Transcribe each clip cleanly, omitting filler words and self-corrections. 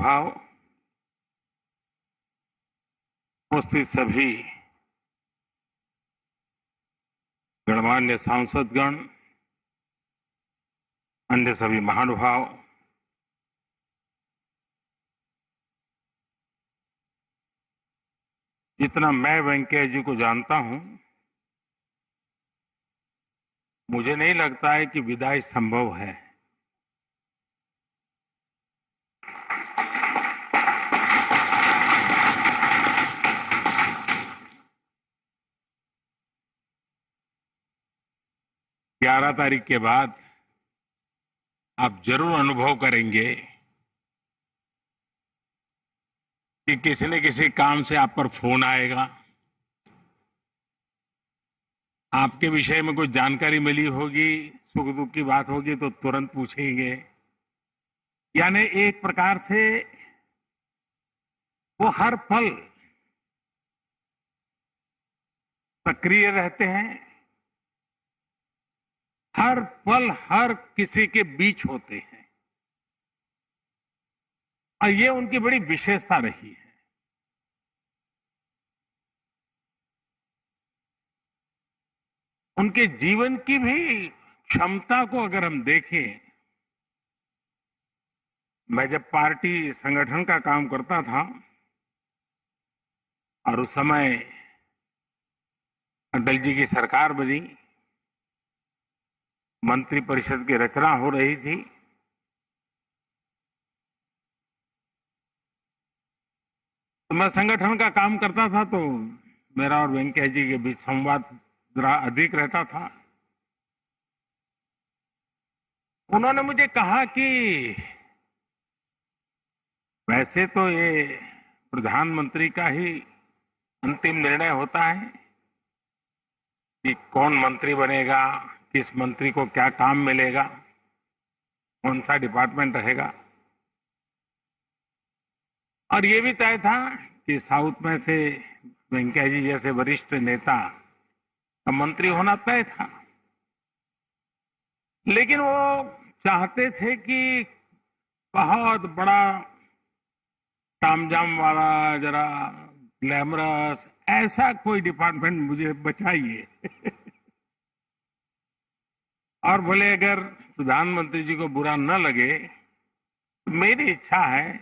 महानुभाव, उपस्थित सभी गणमान्य सांसदगण, अन्य सभी महानुभाव, जितना मैं वेंकैया जी को जानता हूं, मुझे नहीं लगता है कि विदाई संभव है। ग्यारह तारीख के बाद आप जरूर अनुभव करेंगे कि किसी न किसी काम से आप पर फोन आएगा, आपके विषय में कोई जानकारी मिली होगी, सुख दुख की बात होगी तो तुरंत पूछेंगे। यानी एक प्रकार से वो हर पल सक्रिय रहते हैं, हर पल हर किसी के बीच होते हैं, और ये उनकी बड़ी विशेषता रही है। उनके जीवन की भी क्षमता को अगर हम देखें, मैं जब पार्टी संगठन का काम करता था और उस समय अटल जी की सरकार बनी, मंत्री परिषद की रचना हो रही थी, तो मैं संगठन का काम करता था, तो मेरा और वेंकैया जी के बीच संवाद जरा अधिक रहता था। उन्होंने मुझे कहा कि वैसे तो ये प्रधानमंत्री का ही अंतिम निर्णय होता है कि कौन मंत्री बनेगा, किस मंत्री को क्या काम मिलेगा, कौन सा डिपार्टमेंट रहेगा, और ये भी तय था कि साउथ में से वेंकैया जी जैसे वरिष्ठ नेता का मंत्री होना तय था। लेकिन वो चाहते थे कि बहुत बड़ा तामझाम वाला, जरा ग्लैमरस ऐसा कोई डिपार्टमेंट मुझे बचाइए। और बोले अगर प्रधानमंत्री जी को बुरा न लगे तो मेरी इच्छा है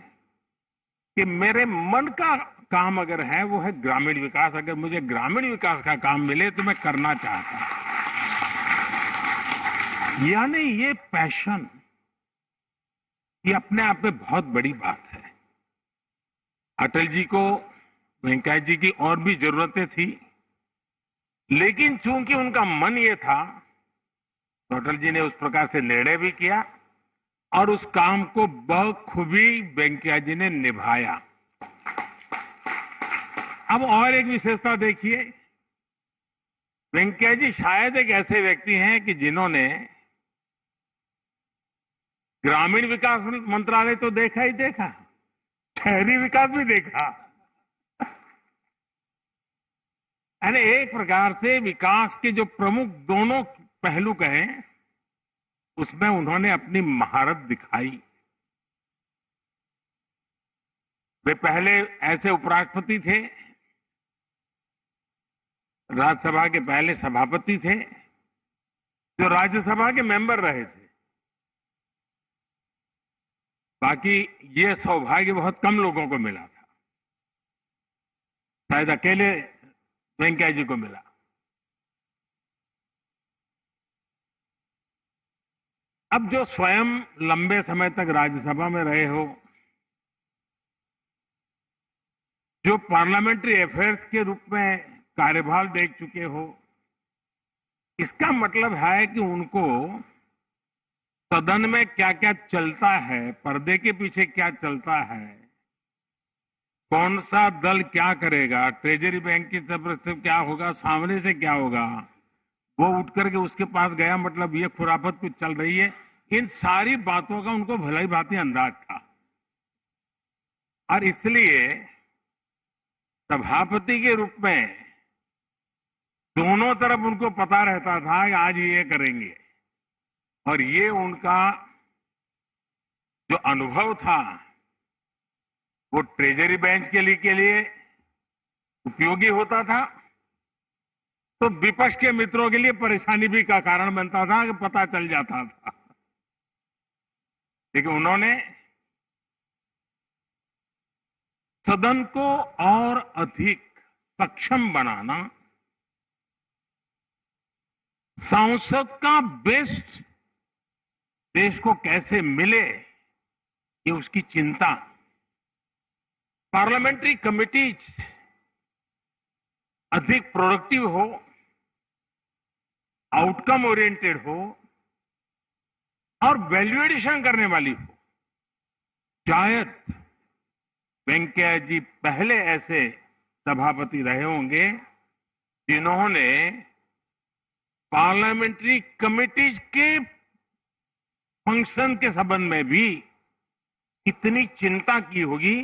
कि मेरे मन का काम अगर है वो है ग्रामीण विकास। अगर मुझे ग्रामीण विकास का काम मिले तो मैं करना चाहता हूं। यानी ये पैशन, ये अपने आप में बहुत बड़ी बात है। अटल जी को वेंकैया जी की और भी जरूरतें थी, लेकिन चूंकि उनका मन ये था तो अटल जी ने उस प्रकार से निर्णय भी किया और उस काम को बखूबी वेंकैया जी ने निभाया। अब और एक विशेषता देखिए, वेंकैया जी शायद एक ऐसे व्यक्ति हैं कि जिन्होंने ग्रामीण विकास मंत्रालय तो देखा ही देखा, शहरी विकास भी देखा। यानी एक प्रकार से विकास के जो प्रमुख दोनों पहलू कहें, उसमें उन्होंने अपनी महारत दिखाई। वे पहले ऐसे उपराष्ट्रपति थे, राज्यसभा के पहले सभापति थे, जो राज्यसभा के मेंबर रहे थे। बाकी ये सौभाग्य बहुत कम लोगों को मिला था, शायद अकेले वेंकैया जी को मिला। अब जो स्वयं लंबे समय तक राज्यसभा में रहे हो, जो पार्लियामेंट्री अफेयर्स के रूप में कार्यभार देख चुके हो, इसका मतलब है कि उनको सदन में क्या क्या चलता है, पर्दे के पीछे क्या चलता है, कौन सा दल क्या करेगा, ट्रेजरी बैंक की तरफ से क्या होगा, सामने से क्या होगा, वो उठ करके उसके पास गया, मतलब ये खुराफत कुछ चल रही है, इन सारी बातों का उनको भलाई भांति अंदाज था। और इसलिए सभापति के रूप में दोनों तरफ उनको पता रहता था कि आज ये करेंगे, और ये उनका जो अनुभव था वो ट्रेजरी बेंच के लिए उपयोगी होता था, तो विपक्ष के मित्रों के लिए परेशानी भी का कारण बनता था कि पता चल जाता था। लेकिन उन्होंने सदन को और अधिक सक्षम बनाना, सांसद का बेस्ट देश को कैसे मिले, ये उसकी चिंता। पार्लियामेंट्री कमिटीज अधिक प्रोडक्टिव हो, आउटकम ओरिएंटेड हो और वैल्यू एडिशन करने वाली हो। शायद वेंकैया जी पहले ऐसे सभापति रहे होंगे जिन्होंने पार्लियामेंट्री कमिटीज के फंक्शन के संबंध में भी इतनी चिंता की होगी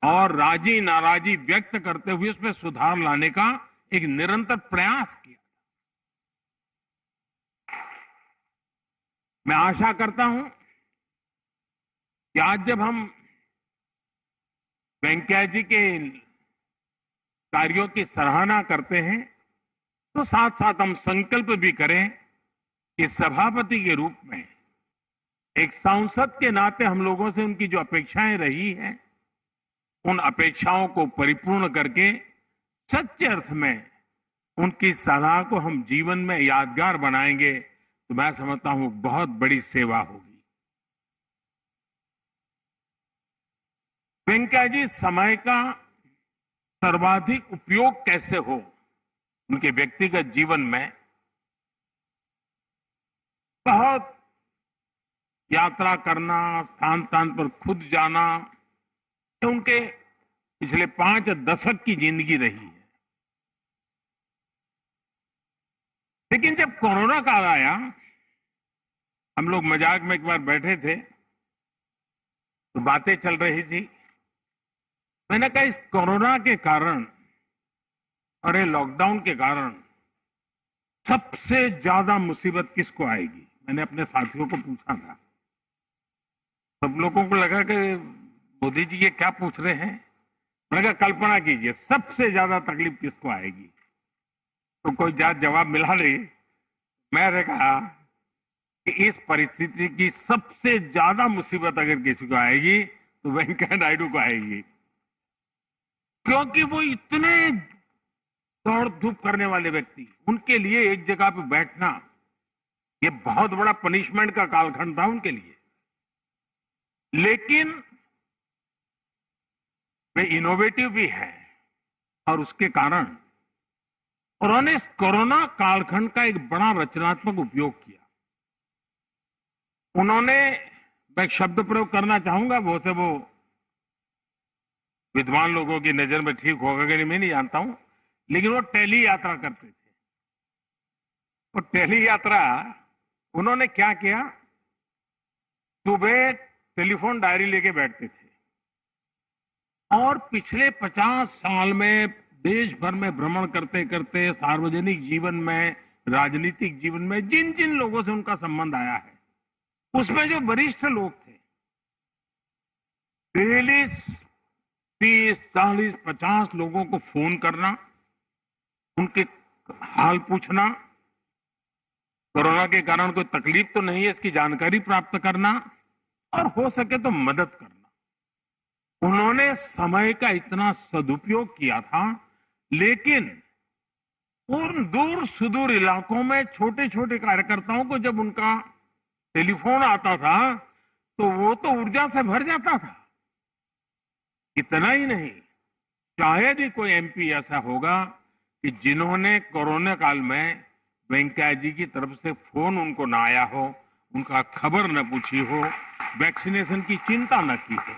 और राजी नाराजी व्यक्त करते हुए उसमें सुधार लाने का एक निरंतर प्रयास किया। मैं आशा करता हूं कि आज जब हम वेंकैया जी के कार्यों की सराहना करते हैं तो साथ साथ हम संकल्प भी करें कि सभापति के रूप में एक सांसद के नाते हम लोगों से उनकी जो अपेक्षाएं रही हैं, उन अपेक्षाओं को परिपूर्ण करके सच्चे अर्थ में उनकी सलाह को हम जीवन में यादगार बनाएंगे तो मैं समझता हूं बहुत बड़ी सेवा होगी। वेंकैया जी समय का सर्वाधिक उपयोग कैसे हो उनके व्यक्तिगत जीवन में बहुत यात्रा करना, स्थान स्थान पर खुद जाना, ये उनके पिछले 5 दशक की जिंदगी रही है। लेकिन जब कोरोना काल आया, हम लोग मजाक में एक बार बैठे थे तो बातें चल रही थी। मैंने कहा इस कोरोना के कारण और ये लॉकडाउन के कारण सबसे ज्यादा मुसीबत किसको आएगी? मैंने अपने साथियों को पूछा था। सब लोगों को लगा कि मोदी जी ये क्या पूछ रहे हैं। मैंने कहा कल्पना कीजिए सबसे ज्यादा तकलीफ किसको आएगी? तो कोई जवाब मिला नहीं। मैंने कहा कि इस परिस्थिति की सबसे ज्यादा मुसीबत अगर किसी को आएगी तो वेंकैया नायडू को आएगी, क्योंकि वो इतने दौड़ धूप करने वाले व्यक्ति, उनके लिए एक जगह पे बैठना ये बहुत बड़ा पनिशमेंट का कालखंड था उनके लिए। लेकिन वे इनोवेटिव भी हैं और उसके कारण उन्होंने इस कोरोना कालखंड का एक बड़ा रचनात्मक उपयोग किया। उन्होंने, मैं एक शब्द प्रयोग करना चाहूंगा, वो विद्वान लोगों की नजर में ठीक होगा कि नहीं मैं नहीं जानता हूं, लेकिन वो टेली यात्रा करते थे। वो टेली यात्रा उन्होंने क्या किया, सुबह टेलीफोन डायरी लेके बैठते थे और पिछले 50 साल में देश भर में भ्रमण करते करते सार्वजनिक जीवन में, राजनीतिक जीवन में जिन जिन लोगों से उनका संबंध आया है, उसमें जो वरिष्ठ लोग थे, डेली 30, 40, 50 लोगों को फोन करना, उनके हाल पूछना, कोरोना के कारण कोई तकलीफ तो नहीं है इसकी जानकारी प्राप्त करना और हो सके तो मदद करना। उन्होंने समय का इतना सदुपयोग किया था। लेकिन उन दूर सुदूर इलाकों में छोटे छोटे कार्यकर्ताओं को जब उनका टेलीफोन आता था तो वो तो ऊर्जा से भर जाता था। इतना ही नहीं, शायद ही कोई एमपी ऐसा होगा कि जिन्होंने कोरोना काल में वेंकैया जी की तरफ से फोन उनको ना आया हो, उनका खबर न पूछी हो, वैक्सीनेशन की चिंता न की हो।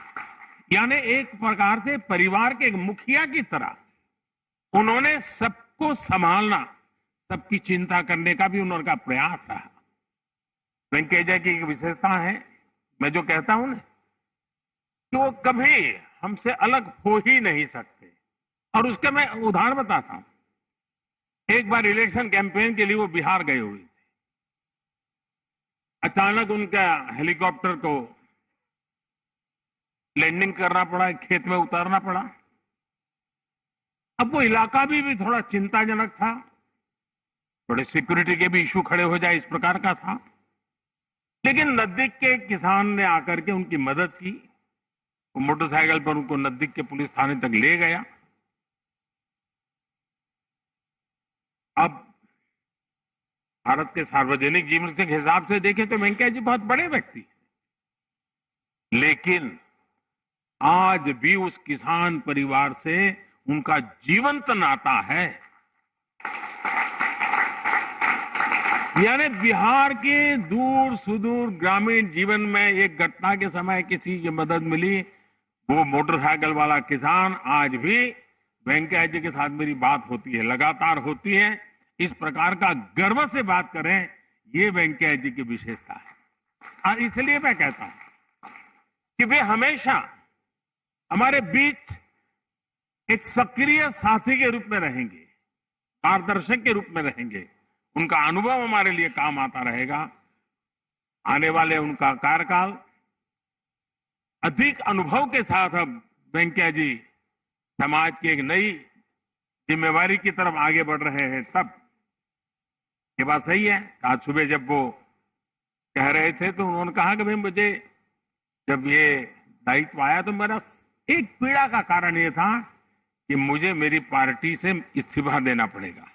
यानी एक प्रकार से परिवार के एक मुखिया की तरह उन्होंने सबको संभालना, सबकी चिंता करने का भी उनका प्रयास रहा। वेंकैया जी की एक विशेषता है, मैं जो कहता हूं ना कि वो कभी हमसे अलग हो ही नहीं सकते। और उसके मैं उदाहरण बताता हूं। एक बार इलेक्शन कैंपेन के लिए वो बिहार गए हुए थे। अचानक उनका हेलीकॉप्टर को लैंडिंग करना पड़ा, खेत में उतारना पड़ा। अब वो इलाका भी थोड़ा चिंताजनक था, थोड़े सिक्योरिटी के भी इशू खड़े हो जाए इस प्रकार का था। लेकिन नजदीक के किसान ने आकर के उनकी मदद की, वो मोटरसाइकिल पर उनको नजदीक के पुलिस थाने तक ले गया। अब भारत के सार्वजनिक जीवन के हिसाब से देखें तो वेंकैया जी बहुत बड़े व्यक्ति हैं, लेकिन आज भी उस किसान परिवार से उनका जीवंत नाता है। यानी बिहार के दूर सुदूर ग्रामीण जीवन में एक घटना के समय किसी की मदद मिली, वो मोटरसाइकिल वाला किसान आज भी वेंकैया जी के साथ मेरी बात होती है, लगातार होती है। इस प्रकार का गर्व से बात करें, ये वेंकैया जी की विशेषता है। और इसलिए मैं कहता हूं कि वे हमेशा हमारे बीच एक सक्रिय साथी के रूप में रहेंगे, मार्गदर्शक के रूप में रहेंगे। उनका अनुभव हमारे लिए काम आता रहेगा। आने वाले उनका कार्यकाल अधिक अनुभव के साथ अब वेंकैया जी समाज की एक नई जिम्मेवारी की तरफ आगे बढ़ रहे हैं। तब ये बात सही है। आज सुबह जब वो कह रहे थे तो उन्होंने कहा कि भाई मुझे जब ये दायित्व आया तो मेरा एक पीड़ा का कारण ये था कि मुझे मेरी पार्टी से इस्तीफा देना पड़ेगा।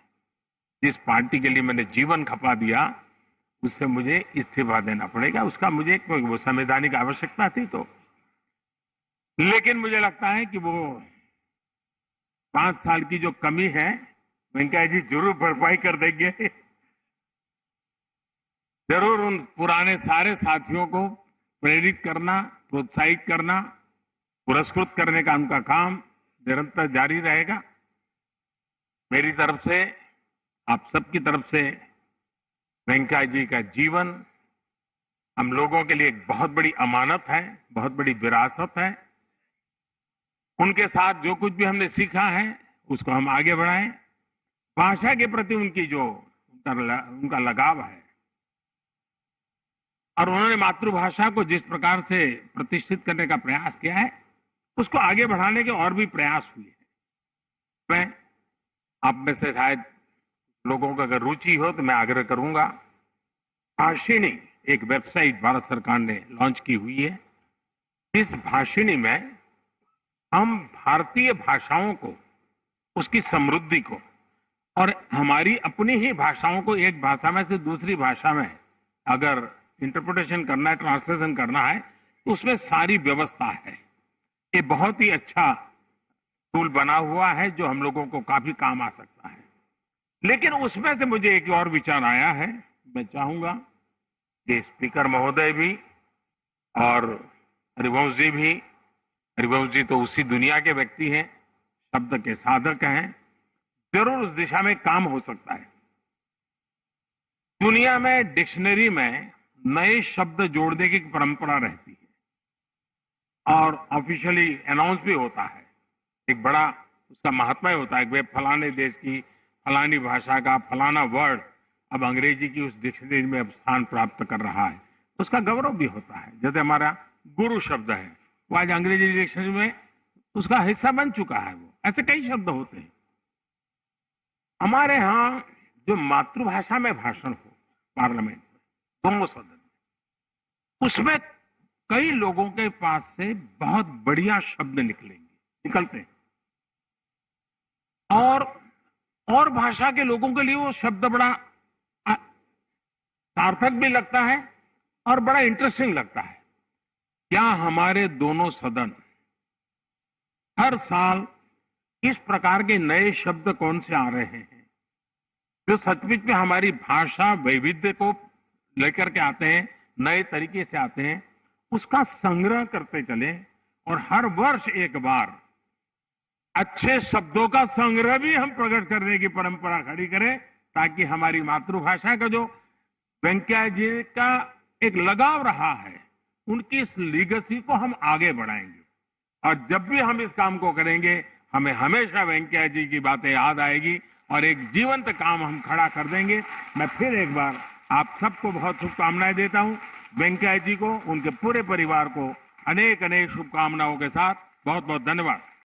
जिस पार्टी के लिए मैंने जीवन खपा दिया उससे मुझे इस्तीफा देना पड़ेगा। उसका मुझे वो संवैधानिक आवश्यकता थी। तो लेकिन मुझे लगता है कि वो 5 साल की जो कमी है वेंकैया जी जरूर भरपाई कर देंगे। जरूर उन पुराने सारे साथियों को प्रेरित करना, प्रोत्साहित करना, पुरस्कृत करने का उनका काम निरंतर जारी रहेगा। मेरी तरफ से, आप सबकी तरफ से वेंकैया जी का जीवन हम लोगों के लिए एक बहुत बड़ी अमानत है, बहुत बड़ी विरासत है। उनके साथ जो कुछ भी हमने सीखा है उसको हम आगे बढ़ाएं। भाषा के प्रति उनकी जो उनका लगाव है और उन्होंने मातृभाषा को जिस प्रकार से प्रतिष्ठित करने का प्रयास किया है उसको आगे बढ़ाने के और भी प्रयास हुए हैं। मैं आप में से शायद लोगों को अगर रुचि हो तो मैं आग्रह करूंगा, भाषिणी एक वेबसाइट भारत सरकार ने लॉन्च की हुई है। इस भाषिणी में हम भारतीय भाषाओं को, उसकी समृद्धि को और हमारी अपनी ही भाषाओं को एक भाषा में से दूसरी भाषा में अगर इंटरप्रिटेशन करना है, ट्रांसलेशन करना है तो उसमें सारी व्यवस्था है। ये बहुत ही अच्छा टूल बना हुआ है जो हम लोगों को काफी काम आ सकता है। लेकिन उसमें से मुझे एक और विचार आया है। मैं चाहूंगा कि स्पीकर महोदय भी और हरिवंश जी भी, हरिवंश जी तो उसी दुनिया के व्यक्ति हैं, शब्द के साधक हैं, जरूर उस दिशा में काम हो सकता है। दुनिया में डिक्शनरी में नए शब्द जोड़ने की परंपरा रहती है और ऑफिशियली अनाउंस भी होता है। एक बड़ा उसका महात्मा होता है कि वे फलाने देश की फलानी भाषा का फलाना वर्ड अब अंग्रेजी की उस डिक्शनरी में अब स्थान प्राप्त कर रहा है, उसका गौरव भी होता है। जैसे हमारा गुरु शब्द है, वो आज अंग्रेजी डिक्शनरी में उसका हिस्सा बन चुका है। वो ऐसे कई शब्द होते हैं। हमारे यहाँ जो मातृभाषा में भाषण हो पार्लियामेंट में, दोनों सदन में, उसमें कई लोगों के पास से बहुत बढ़िया शब्द निकलते हैं और भाषा के लोगों के लिए वो शब्द बड़ा सार्थक भी लगता है और बड़ा इंटरेस्टिंग लगता है। क्या हमारे दोनों सदन हर साल इस प्रकार के नए शब्द कौन से आ रहे हैं जो सचमुच में हमारी भाषा वैविध्य को लेकर के आते हैं, नए तरीके से आते हैं, उसका संग्रह करते चले और हर वर्ष एक बार अच्छे शब्दों का संग्रह भी हम प्रकट करने की परंपरा खड़ी करें, ताकि हमारी मातृभाषा का जो वेंकैया जी का एक लगाव रहा है उनकी इस लीगेसी को हम आगे बढ़ाएंगे। और जब भी हम इस काम को करेंगे हमें हमेशा वेंकैया जी की बातें याद आएगी और एक जीवंत काम हम खड़ा कर देंगे। मैं फिर एक बार आप सबको बहुत शुभकामनाएं देता हूं। वेंकैया जी को, उनके पूरे परिवार को अनेक अनेक शुभकामनाओं के साथ बहुत बहुत धन्यवाद।